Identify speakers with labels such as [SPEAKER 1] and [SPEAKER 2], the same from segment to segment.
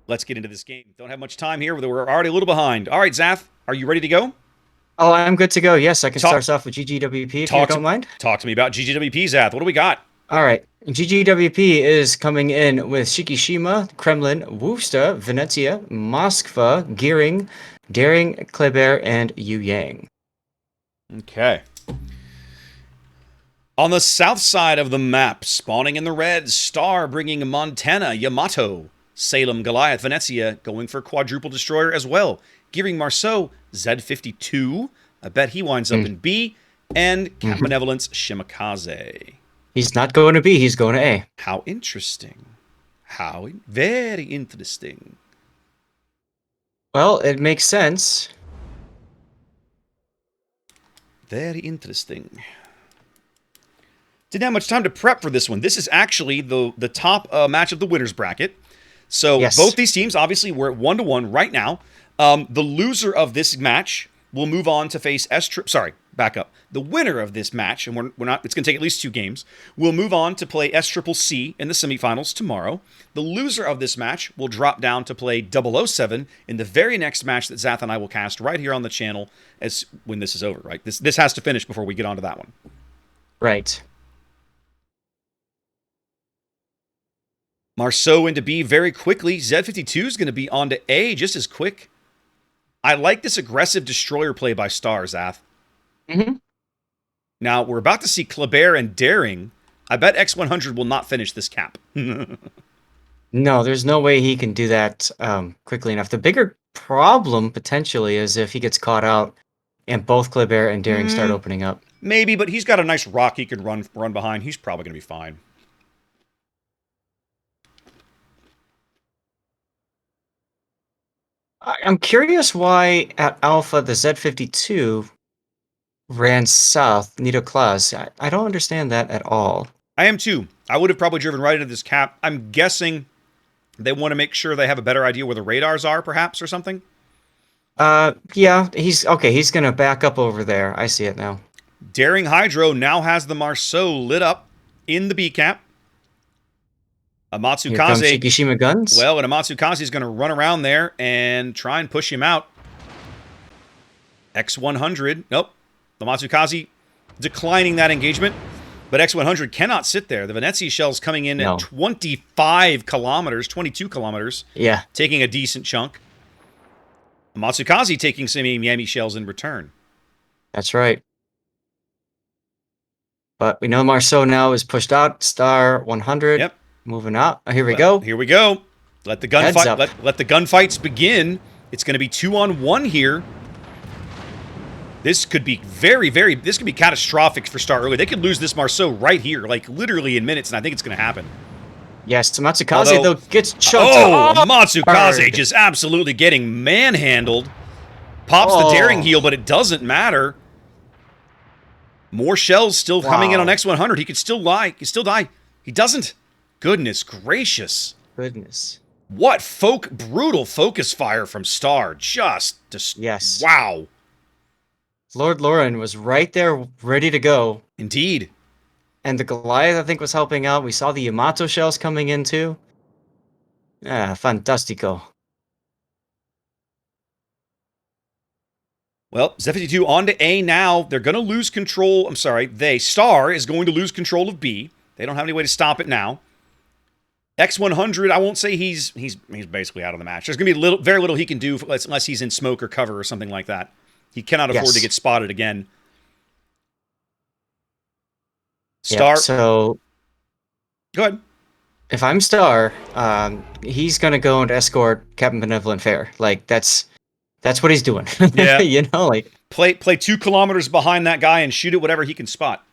[SPEAKER 1] Let's get into this game. Don't have much time here. We're already a little behind. All right, Zath, are you ready to go?
[SPEAKER 2] Oh, I'm good to go. Yes, I can start
[SPEAKER 1] Talk,
[SPEAKER 2] us off with GGWP if you
[SPEAKER 1] talk
[SPEAKER 2] don't
[SPEAKER 1] to,
[SPEAKER 2] mind.
[SPEAKER 1] talk to me about GGWP, Zath. What do we got?
[SPEAKER 2] All right. GGWP is coming in with Shikishima, Kremlin, Wusta, Venezia, Moskva, Gearing, Daring, Kleber, and Yu Yang.
[SPEAKER 1] Okay. On the south side of the map, spawning in the red, Star bringing Montana, Yamato, Salem, Goliath, Venezia, going for quadruple destroyer as well. Gearing Marceau, Z52. I bet he winds up
[SPEAKER 2] Mm.
[SPEAKER 1] in B. And Cap
[SPEAKER 2] hmm
[SPEAKER 1] Benevolence, Shimakaze.
[SPEAKER 2] He's not going to B, he's going to A.
[SPEAKER 1] How interesting. Very interesting.
[SPEAKER 2] Well, it makes sense.
[SPEAKER 1] Very interesting. Didn't have much time to prep for this one. This is actually the top match of the winners bracket. So both
[SPEAKER 2] Yes.
[SPEAKER 1] these teams, obviously, we're at 1-1 right now. The loser of this match will move on to face Sorry, back up. The winner of this match, and we're not. It's going to take at least 2 games. Will move on to play SCCC in the semifinals tomorrow. The loser of this match will drop down to play 007 in the very next match that Zath and I will cast right here on the channel as when this is over. Right. This has to finish before we get on to that one.
[SPEAKER 2] Right.
[SPEAKER 1] Marceau into B very quickly. Z52 is going to be on to A just as quick. I like this aggressive destroyer play by Star, Zath.
[SPEAKER 2] hmm
[SPEAKER 1] Now, we're about to see Kleber and Daring. I bet X100 will not finish this cap.
[SPEAKER 2] No, there's no way he can do that quickly enough. The bigger problem, potentially, is if he gets caught out and both Kleber and Daring start opening up.
[SPEAKER 1] Maybe, but he's got a nice rock he can run behind. He's probably going to be fine.
[SPEAKER 2] I'm curious why at Alpha the Z52 ran south, Nito Claus. I don't understand that at all.
[SPEAKER 1] I am too. I would have probably driven right into this cap. I'm guessing they want to make sure they have a better idea where the radars are, perhaps, or something.
[SPEAKER 2] Yeah, he's okay. He's gonna back up over there. I see it now.
[SPEAKER 1] Daring Hydro now has the Marceau lit up in the B cap.
[SPEAKER 2] Here comes
[SPEAKER 1] Amatsukaze,
[SPEAKER 2] Shikishima guns.
[SPEAKER 1] well, and Amatsukaze is going to run around there and try and push him out. X100, nope. Amatsukaze declining that engagement, but X100 cannot sit there. The Venezia shell's coming in
[SPEAKER 2] No.
[SPEAKER 1] at 25 kilometers, 22 kilometers,
[SPEAKER 2] Yeah,
[SPEAKER 1] taking a decent chunk. Amatsukaze taking some Miami shells in return.
[SPEAKER 2] that's right. But we know Marceau now is pushed out. Star 100
[SPEAKER 1] Yep.
[SPEAKER 2] moving out. Oh, here we go.
[SPEAKER 1] Here we go. Let the
[SPEAKER 2] Heads
[SPEAKER 1] gunfight.
[SPEAKER 2] up.
[SPEAKER 1] Let the gunfights begin. It's going to be 2-on-1 here. This could be this could be catastrophic for Star early. They could lose this Marceau right here, like literally in minutes, and I think it's going to happen.
[SPEAKER 2] Yes, Matsukaze though gets choked.
[SPEAKER 1] Oh, Matsukaze
[SPEAKER 2] hard.
[SPEAKER 1] just absolutely getting manhandled. Pops the daring heal, but it doesn't matter. More shells still coming in on
[SPEAKER 2] Wow.
[SPEAKER 1] X100. He could still lie. He could still die. He doesn't. Goodness gracious.
[SPEAKER 2] Goodness.
[SPEAKER 1] What brutal focus fire from Star. Just
[SPEAKER 2] Yes.
[SPEAKER 1] wow.
[SPEAKER 2] Lord Lauren was right there, ready to go.
[SPEAKER 1] Indeed.
[SPEAKER 2] And the Goliath, I think, was helping out. We saw the Yamato shells coming in too. Ah, fantastico.
[SPEAKER 1] Well, Z52 on to A now. They're going to lose control. I'm sorry. Star is going to lose control of B. They don't have any way to stop it now. X100, I won't say he's basically out of the match. There's going to be very little he can do unless he's in smoke or cover or something like that. He cannot afford to get spotted again. Star.
[SPEAKER 2] Yep, so
[SPEAKER 1] Go ahead.
[SPEAKER 2] if I'm Star, he's gonna go and escort Captain Benevolent Fair. Like that's what he's doing.
[SPEAKER 1] Yeah.
[SPEAKER 2] You know, like
[SPEAKER 1] Play 2 kilometers behind that guy and shoot at whatever he can spot.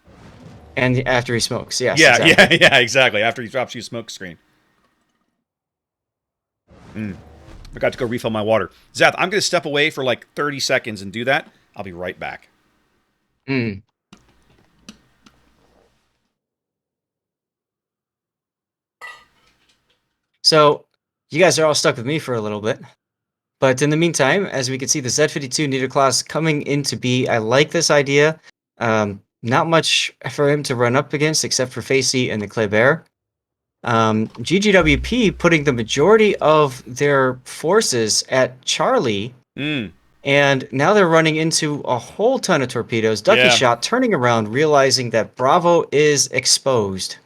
[SPEAKER 2] and after he smokes, yes.
[SPEAKER 1] Yeah,
[SPEAKER 2] exactly.
[SPEAKER 1] yeah, exactly. After he drops you a smoke screen. Forgot to go refill my water. Zath, I'm going to step away for like 30 seconds and do that. I'll be right back.
[SPEAKER 2] Mm. So you guys are all stuck with me for a little bit. But in the meantime, as we can see, the Z52 Nito class coming into B. I like this idea. Not much for him to run up against except for Facey and the Kleber. GGWP putting the majority of their forces at Charlie,
[SPEAKER 1] Mm,
[SPEAKER 2] and now they're running into a whole ton of torpedoes. Ducky
[SPEAKER 1] yeah.
[SPEAKER 2] shot, turning around, realizing that Bravo is exposed.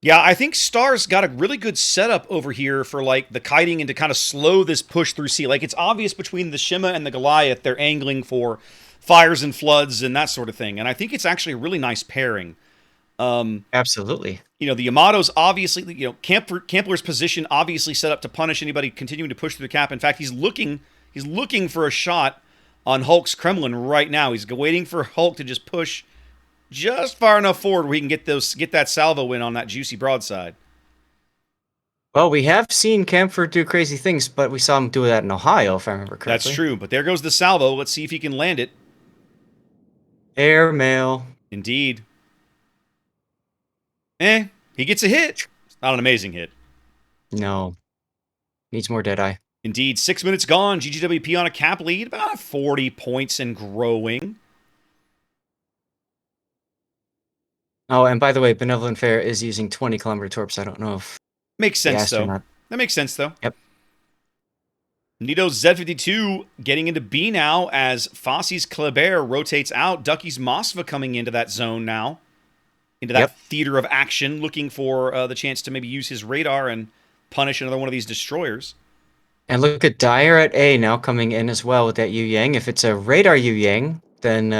[SPEAKER 1] Yeah, I think Star's got a really good setup over here for like the kiting and to kind of slow this push through sea. Like it's obvious between the Shima and the Goliath, they're angling for fires and floods and that sort of thing. And I think it's actually a really nice pairing.
[SPEAKER 2] Absolutely.
[SPEAKER 1] The Yamato's obviously, Campler's position obviously set up to punish anybody continuing to push through the cap. In fact, he's looking for a shot on Hulk's Kremlin right now. He's waiting for Hulk to just push just far enough forward where he can get that salvo in on that juicy broadside.
[SPEAKER 2] Well, we have seen Camford do crazy things, but we saw him do that in Ohio, if I remember
[SPEAKER 1] That's
[SPEAKER 2] correctly.
[SPEAKER 1] true, but there goes the salvo. Let's see if he can land it.
[SPEAKER 2] Airmail.
[SPEAKER 1] Indeed. He gets a hit. It's not an amazing hit.
[SPEAKER 2] No. Needs more Deadeye.
[SPEAKER 1] Indeed, 6 minutes gone. GGWP on a cap lead, about 40 points and growing.
[SPEAKER 2] Oh, and by the way, Benevolent Fair is using 20-kilometer torps. I don't know if
[SPEAKER 1] Makes
[SPEAKER 2] the
[SPEAKER 1] sense, though.
[SPEAKER 2] astronaut.
[SPEAKER 1] That makes sense, though.
[SPEAKER 2] Yep.
[SPEAKER 1] Nito's Z52 getting into B now as Fosse's Kleber rotates out. Ducky's Moskva coming into that zone now. Into that theater of action, looking for the chance to maybe use his radar and punish another one of these destroyers.
[SPEAKER 2] And look at Dyer at A now coming in as well with that Yu Yang. If it's a radar Yu Yang, then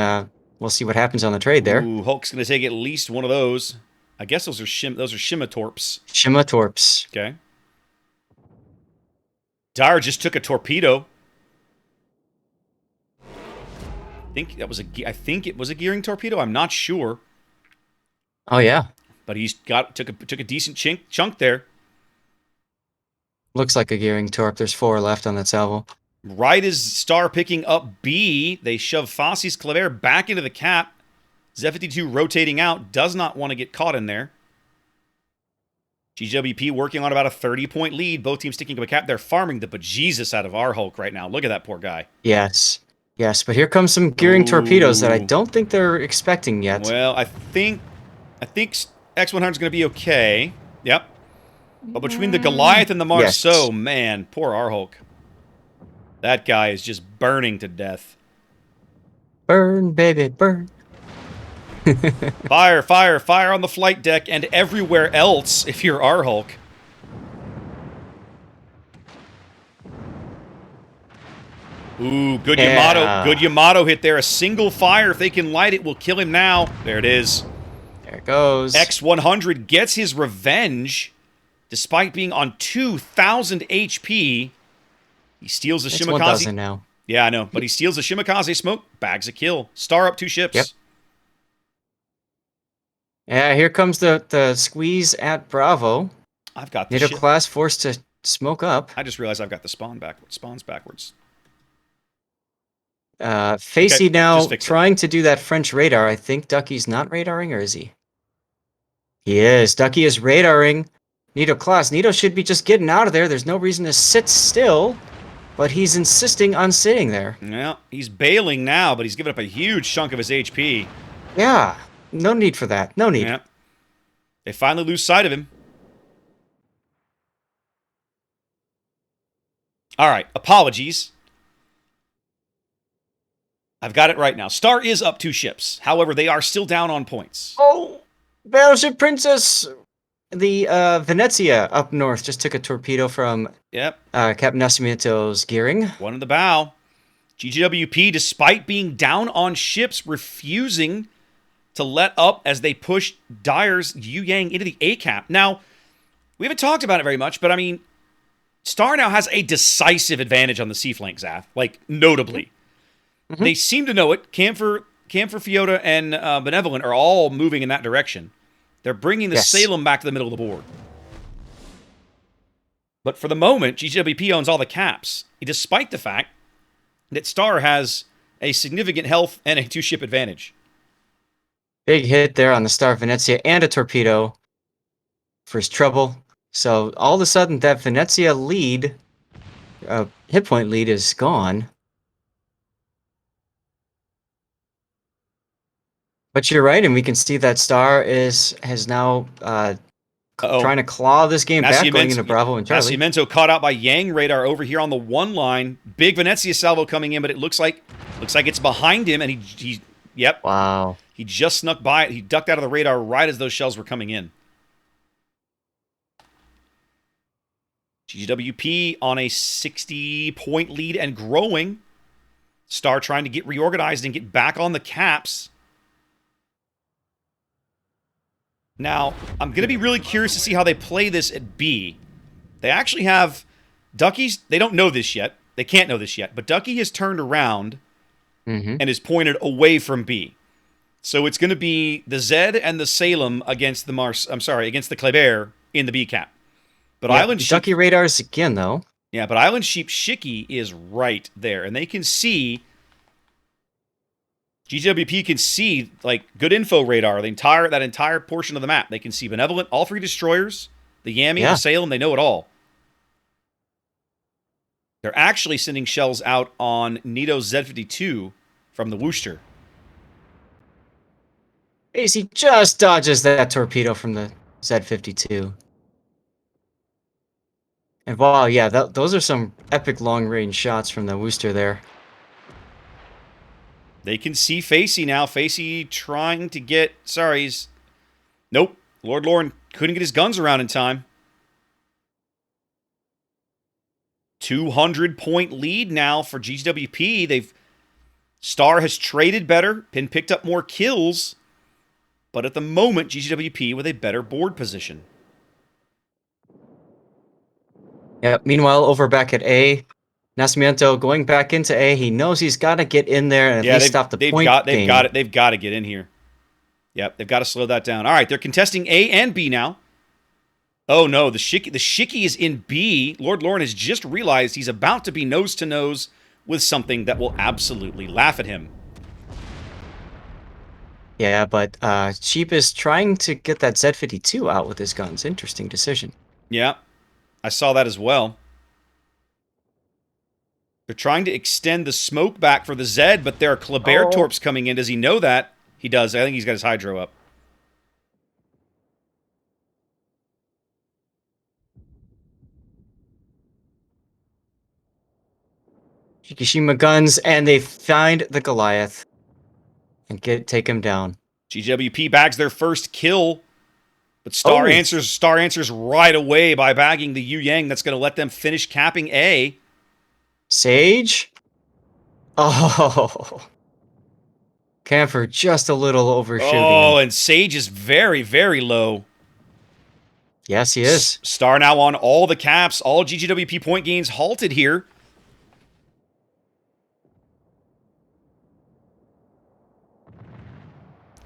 [SPEAKER 2] we'll see what happens on the trade there.
[SPEAKER 1] Ooh, Hulk's going to take at least one of those. I guess those are Shima torps.
[SPEAKER 2] Shima torps.
[SPEAKER 1] Okay. Dyer just took a torpedo. I think it was a gearing torpedo. I'm not sure,
[SPEAKER 2] Oh yeah.
[SPEAKER 1] but he's took a decent chunk there.
[SPEAKER 2] Looks like a gearing torp. There's 4 left on that salvo.
[SPEAKER 1] Right as Star picking up B, they shove Fosse's Kleber back into the cap. Z52 rotating out, does not want to get caught in there. GWP working on about a 30-point lead. Both teams sticking to a cap. They're farming the bejesus out of our Hulk right now. Look at that poor guy.
[SPEAKER 2] Yes. Yes, but here comes some gearing torpedoes that I don't think they're expecting yet.
[SPEAKER 1] Well, I think X100 is going to be okay. Yep. But between the Goliath and the Marceau, man, poor our Hulk. That guy is just burning to death.
[SPEAKER 2] Burn, baby, burn.
[SPEAKER 1] Fire, fire, fire on the flight deck and everywhere else if you're our Hulk. Ooh, good Yamato. Good Yamato hit there. A single fire, if they can light it, will kill him now. There it is.
[SPEAKER 2] There it goes.
[SPEAKER 1] X100 gets his revenge. Despite being on 2,000 HP, he steals the Shimakaze.
[SPEAKER 2] 1,000 now.
[SPEAKER 1] Yeah, I know. But he steals the Shimakaze smoke, bags a kill. Star up 2 ships.
[SPEAKER 2] Yep. Yeah, here comes the squeeze at Bravo.
[SPEAKER 1] I've got the
[SPEAKER 2] NATO class forced to smoke up.
[SPEAKER 1] I just realized I've got the spawns backwards.
[SPEAKER 2] Facey now trying to do that French radar. I think Ducky's not radaring, or is he? He is. Ducky is radaring. Nito class. Nito should be just getting out of there. There's no reason to sit still, but he's insisting on sitting there.
[SPEAKER 1] Yeah, he's bailing now, but he's giving up a huge chunk of his HP.
[SPEAKER 2] Yeah, no need for that. No need.
[SPEAKER 1] Yeah. They finally lose sight of him. All right, apologies. I've got it right now. Star is up 2 ships. However, they are still down on points.
[SPEAKER 2] Oh, Battleship Princess. The Venezia up north just took a torpedo from Captain Nascimito's gearing.
[SPEAKER 1] One in the bow. GGWP, despite being down on ships, refusing to let up as they push Dyer's Yu Yang into the A cap. Now, we haven't talked about it very much, but I mean, Star now has a decisive advantage on the sea flank, Zaf. Like, notably. Mm-hmm. They seem to know it. Camphor, Fiota, and Benevolent are all moving in that direction. They're bringing the Salem back to the middle of the board. But for the moment, GGWP owns all the caps, despite the fact that Star has a significant health and a 2-ship advantage.
[SPEAKER 2] Big hit there on the Star Venezia and a torpedo for his trouble. So all of a sudden, that Venezia lead, hit point lead, is gone. But you're right, and we can see that Star has now trying to claw this game back going into Bravo and Charlie.
[SPEAKER 1] Nascimento caught out by Yang radar over here on the 1 line. Big Venezia salvo coming in, but it looks like it's behind him, and he yep.
[SPEAKER 2] Wow.
[SPEAKER 1] He just snuck by it. He ducked out of the radar right as those shells were coming in. GGWP on a 60-point lead and growing. Star trying to get reorganized and get back on the caps. Now, I'm going to be really curious to see how they play this at B. They actually have Ducky's. They don't know this yet. They can't know this yet. But Ducky has turned around and is pointed away from B. So it's going to be the Zed and the Salem against the against the Kleber in the B cap. But Island Sheep,
[SPEAKER 2] Ducky radars again, though.
[SPEAKER 1] Yeah, but Island Sheep Shiki is right there, and they can see. GGWP can see like good info radar. That entire portion of the map. They can see Benevolent, all 3 destroyers, the Yami, the Salem. They know it all. They're actually sending shells out on Nito's Z52 from the Worcester.
[SPEAKER 2] He just dodges that torpedo from the Z52. And wow, yeah, those are some epic long-range shots from the Worcester there.
[SPEAKER 1] They can see Facey now. Facey trying to get... Nope. Lord Lauren couldn't get his guns around in time. 200-point lead now for GGWP. Star has traded better, picked up more kills, but at the moment, GGWP with a better board position.
[SPEAKER 2] Yeah, meanwhile, over back at A, Nascimento going back into A. He knows he's got to get in there and at least stop the point game.
[SPEAKER 1] They've got to get in here. Yep, they've got to slow that down. All right, they're contesting A and B now. Oh no, the Shiki is in B. Lord Lauren has just realized he's about to be nose-to-nose with something that will absolutely laugh at him.
[SPEAKER 2] Yeah, but Sheep is trying to get that Z52 out with his guns. Interesting decision.
[SPEAKER 1] Yeah, I saw that as well. They're trying to extend the smoke back for the Zed, but there are Kleber torps coming in. Does he know that? He does. I think he's got his hydro up.
[SPEAKER 2] Shikishima guns, and they find the Goliath and take him down.
[SPEAKER 1] GWP bags their first kill, but Star answers right away by bagging the Yu Yang. That's going to let them finish capping A.
[SPEAKER 2] Sage? Oh. Camphor just a little overshooting.
[SPEAKER 1] Oh, and Sage is very, very low.
[SPEAKER 2] Yes, he is.
[SPEAKER 1] Star now on all the caps. All GGWP point gains halted here.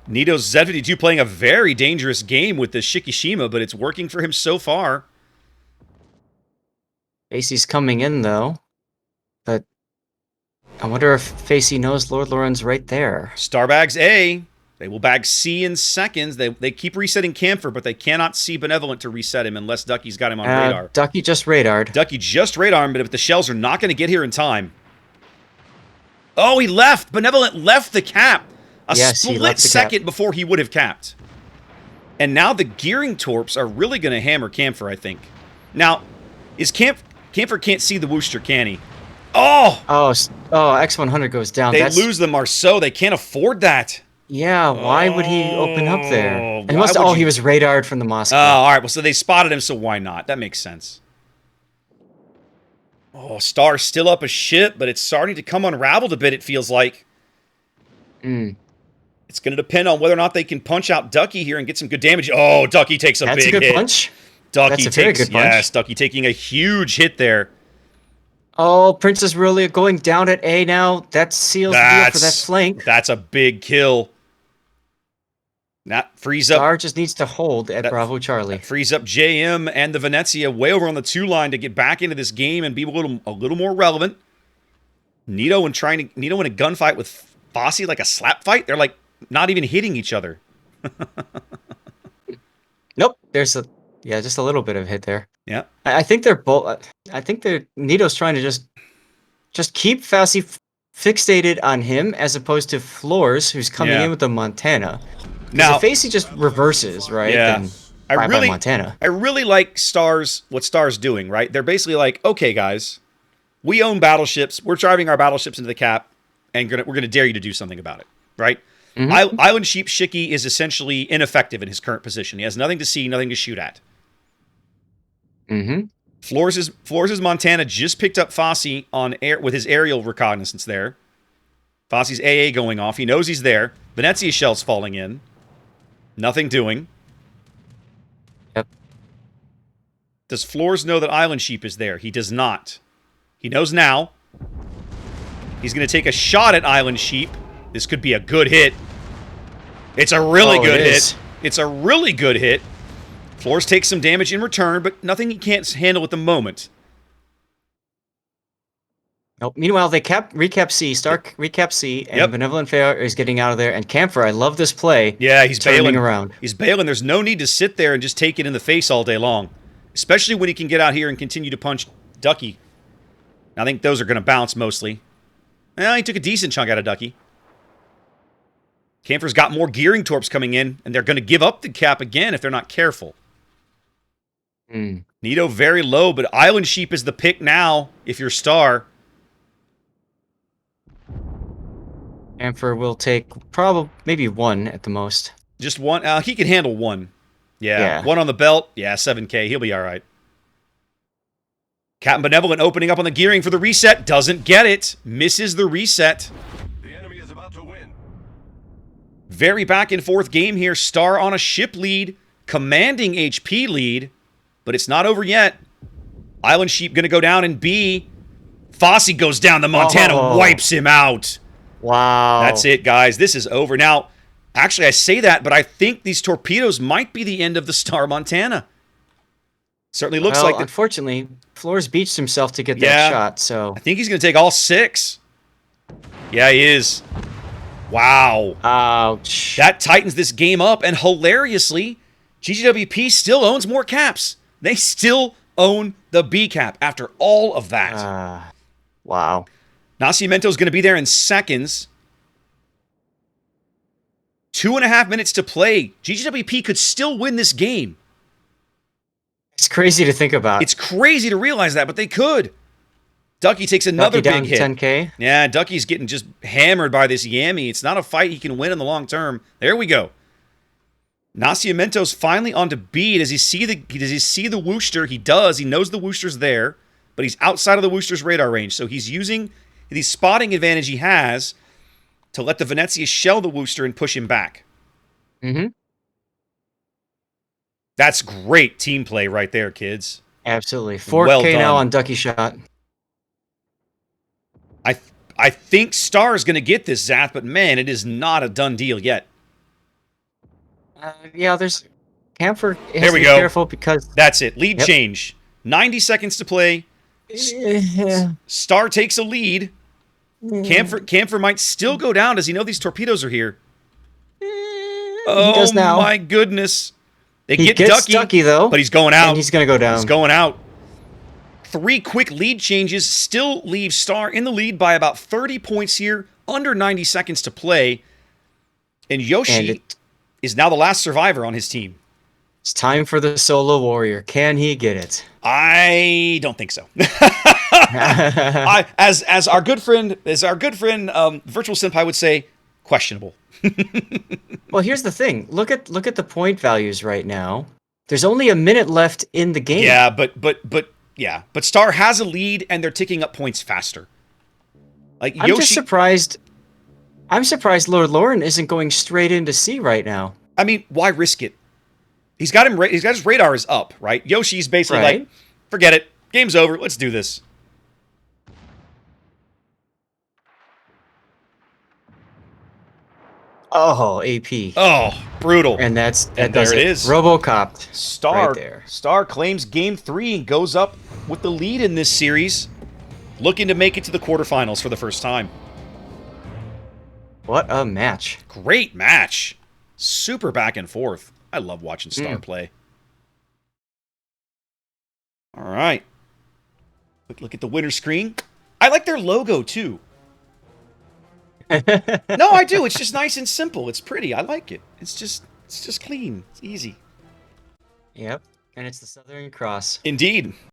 [SPEAKER 1] Nito's Z52 playing a very dangerous game with this Shikishima, but it's working for him so far.
[SPEAKER 2] Facey's coming in, though. But I wonder if Facey knows Lord Lauren's right there.
[SPEAKER 1] Star bags A. They will bag C in seconds. They keep resetting Camphor, but they cannot see Benevolent to reset him unless Ducky's got him on radar.
[SPEAKER 2] Ducky just radared.
[SPEAKER 1] Ducky just radared, but if the shells are not going to get here in time. Oh, he left. Benevolent left the cap. A split second before he would have capped. And now the gearing torps are really going to hammer Camphor, I think. Now, Camphor can't see the Worcester, can he? Oh,
[SPEAKER 2] X100 goes down.
[SPEAKER 1] They lose the Marceau. They can't afford that.
[SPEAKER 2] Yeah, why would he open up there? And he was radared from the Moscow.
[SPEAKER 1] Oh, all right. Well, so they spotted him, so why not? That makes sense. Oh, Star's still up a ship, but it's starting to come unraveled a bit, it feels like. It's going to depend on whether or not they can punch out Ducky here and get some good damage. Oh, Ducky takes a big hit.
[SPEAKER 2] That's a good punch.
[SPEAKER 1] That's a very good punch. Yes, Ducky taking a huge hit there.
[SPEAKER 2] Oh, Princess really going down at A now. That seals the deal for that flank.
[SPEAKER 1] That's a big kill. That frees up.
[SPEAKER 2] Star just needs to hold at Bravo Charlie.
[SPEAKER 1] That frees up JM and the Venezia way over on the 2 line to get back into this game and be a little more relevant. Nito in a gunfight with Fossey, like a slap fight. They're like not even hitting each other.
[SPEAKER 2] Nope. There's just a little bit of hit there.
[SPEAKER 1] Yeah.
[SPEAKER 2] I think they're both. I think Nito's trying to just keep Fossey fixated on him as opposed to Floors, who's coming in with the Montana. Because if AC just reverses, right, then bye Montana.
[SPEAKER 1] I really like what Star's doing, right? They're basically like, okay, guys, we own battleships. We're driving our battleships into the cap, and we're gonna dare you to do something about it, right? Island Sheep Shiki is essentially ineffective in his current position. He has nothing to see, nothing to shoot at. Flores' Montana just picked up Fosse on air with his aerial reconnaissance there. Fosse's AA going off. He knows he's there. Venezia shell's falling in. Nothing doing.
[SPEAKER 2] Yep.
[SPEAKER 1] Does Flores know that Island Sheep is there? He does not. He knows now. He's going to take a shot at Island Sheep. This could be a good hit. It's a really good hit. It's a really good hit. Flores takes some damage in return, but nothing he can't handle at the moment.
[SPEAKER 2] Nope. Meanwhile, they recap C, Stark recap C, and Benevolent Fair is getting out of there. And Camphor, I love this play.
[SPEAKER 1] Yeah, he's bailing
[SPEAKER 2] around.
[SPEAKER 1] He's bailing. There's no need to sit there and just take it in the face all day long, especially when he can get out here and continue to punch Ducky. I think those are going to bounce mostly. Well, he took a decent chunk out of Ducky. Camphor's got more gearing torps coming in, and they're going to give up the cap again if they're not careful. Nito very low, but Island Sheep is the pick now if you're Star.
[SPEAKER 2] Camphor will take maybe one at the most.
[SPEAKER 1] Just one? He can handle one. Yeah. One on the belt. Yeah, 7K. He'll be all right. Captain Benevolent opening up on the gearing for the reset. Doesn't get it. Misses the reset.
[SPEAKER 3] The enemy is about to win.
[SPEAKER 1] Very back and forth game here. Star on a ship lead. Commanding HP lead. But it's not over yet. Island Sheep going to go down in B. Fosse goes down. The Montana wipes him out.
[SPEAKER 2] Wow.
[SPEAKER 1] That's it, guys. This is over. Now, actually, I say that, but I think these torpedoes might be the end of the Star Montana. Certainly looks like...
[SPEAKER 2] unfortunately, Flores beached himself to get that shot, so...
[SPEAKER 1] I think he's going to take all 6. Yeah, he is. Wow.
[SPEAKER 2] Ouch.
[SPEAKER 1] That tightens this game up, and hilariously, GGWP still owns more caps. They still own the B cap after all of that.
[SPEAKER 2] Wow.
[SPEAKER 1] Nascimento's going to be there in seconds. 2.5 minutes to play. GGWP could still win this game.
[SPEAKER 2] It's crazy to think about.
[SPEAKER 1] It's crazy to realize that, but they could. Ducky takes another big hit.
[SPEAKER 2] 10K.
[SPEAKER 1] Yeah, Ducky's getting just hammered by this Yami. It's not a fight he can win in the long term. There we go. Nascimento's finally onto B. Does he see the Wooster? He does. He knows the Wooster's there, but he's outside of the Wooster's radar range. So he's using the spotting advantage he has to let the Venezia shell the Wooster and push him back. That's great team play right there, kids.
[SPEAKER 2] Absolutely. 4K now on Ducky shot.
[SPEAKER 1] I think Star is going to get this, Zath, but man, it is not a done deal yet.
[SPEAKER 2] Yeah, there's... Camphor has
[SPEAKER 1] there we
[SPEAKER 2] to be
[SPEAKER 1] go.
[SPEAKER 2] Careful because...
[SPEAKER 1] That's it. Lead change. 90 seconds to play. Star takes a lead. Camphor might still go down. Does he know these torpedoes are here?
[SPEAKER 2] He does now.
[SPEAKER 1] My goodness. He
[SPEAKER 2] gets Ducky, though.
[SPEAKER 1] But he's going out.
[SPEAKER 2] And he's going to go down.
[SPEAKER 1] He's going out. 3 quick lead changes still leave Star in the lead by about 30 points here. Under 90 seconds to play. And Yoshi is now the last survivor on his team.
[SPEAKER 2] It's time for the solo warrior. Can he get it?
[SPEAKER 1] I don't think so. As our good friend, Virtual Senpai would say, questionable.
[SPEAKER 2] Well, here's the thing. Look at the point values right now. There's only a minute left in the game.
[SPEAKER 1] Yeah, but Star has a lead and they're ticking up points faster. Like
[SPEAKER 2] I'm just surprised. I'm surprised Lord Lauren isn't going straight into C right now.
[SPEAKER 1] I mean, why risk it? He's got his radar is up, right? Yoshi's basically like, forget it. Game's over. Let's do this.
[SPEAKER 2] Oh, AP.
[SPEAKER 1] Oh, brutal.
[SPEAKER 2] And there it
[SPEAKER 1] is.
[SPEAKER 2] Robocopped.
[SPEAKER 1] Star,
[SPEAKER 2] right there.
[SPEAKER 1] Star claims game 3 and goes up with the lead in this series, looking to make it to the quarterfinals for the first time.
[SPEAKER 2] What a match.
[SPEAKER 1] Great match. Super back and forth. I love watching Star play. All right. Quick look at the winner screen. I like their logo, too. No, I do. It's just nice and simple. It's pretty. I like it. It's just clean. It's easy.
[SPEAKER 2] Yep, and it's the Southern Cross.
[SPEAKER 1] Indeed.